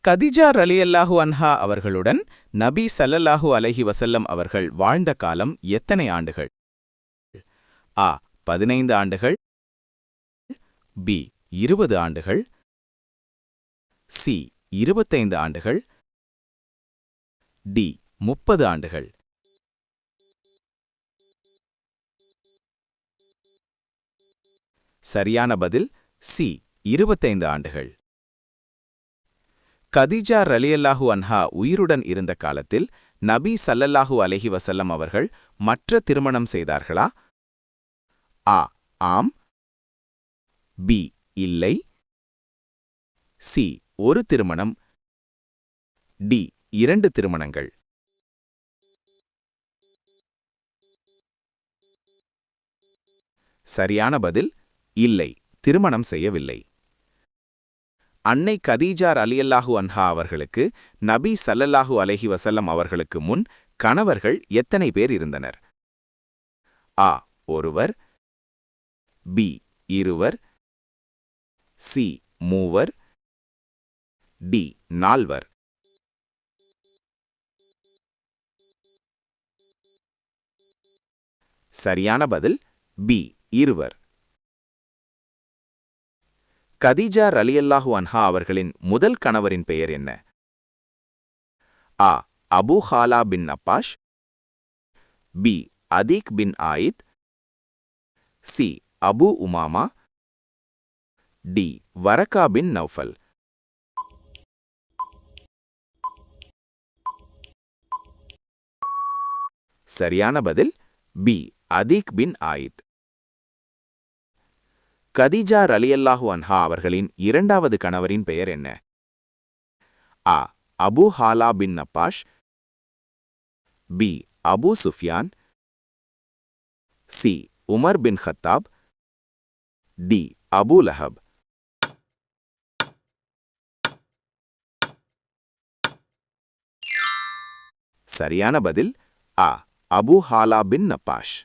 கதிஜா ரலியல்லாஹு அன்ஹா அவர்களுடன் நபி ஸல்லல்லாஹு அலைஹி வஸல்லம் அவர்கள் வாழ்ந்த காலம் எத்தனை ஆண்டுகள்? ஆ 15 ஆண்டுகள், பி 20 ஆண்டுகள், சி 25 ஆண்டுகள், டி 30 ஆண்டுகள். சரியான பதில் சி 25 ஆண்டுகள். கதிஜா ரலியல்லாஹு அன்ஹா உயிருடன் இருந்த காலத்தில் நபி ஸல்லல்லாஹு அலைஹி வஸல்லம் அவர்கள் மற்ற திருமணம் செய்தார்களா? ஆ ஆம், பி இல்லை, சி ஒரு திருமணம், டி 2 திருமணங்கள். சரியான பதில் இல்லை, திருமணம் செய்யவில்லை. அன்னை கதீஜா ரலியல்லாஹு அன்ஹா அவர்களுக்கு நபி ஸல்லல்லாஹு அலைஹி வஸல்லம் அவர்களுக்கு முன் கணவர்கள் எத்தனை பேர் இருந்தனர்? ஆ ஒருவர், பி இருவர், சி மூவர், டி 4. சரியான பதில் பி இருவர். கதீஜா ரலியல்லாஹு அன்ஹா அவர்களின் முதல் கணவரின் பெயர் என்ன? A Abu Hala bin Nabbash, B Atiq bin ஆயித், C Abu Umama, D வரகா பின் நௌஃபல். சரியான பதில் பி அதீக் பின் ஆயித். கதீஜா ரலியல்லாஹு அன்ஹா அவர்களின் இரண்டாவது கணவரின் பெயர் என்ன? A Abu Hala bin Nabbash, B Abu Sufyan, C Umar bin Khattab, D Abu Lahab. சரியான பதில் ஆ அபூ ஹாலா பின் நப்பாஷ்.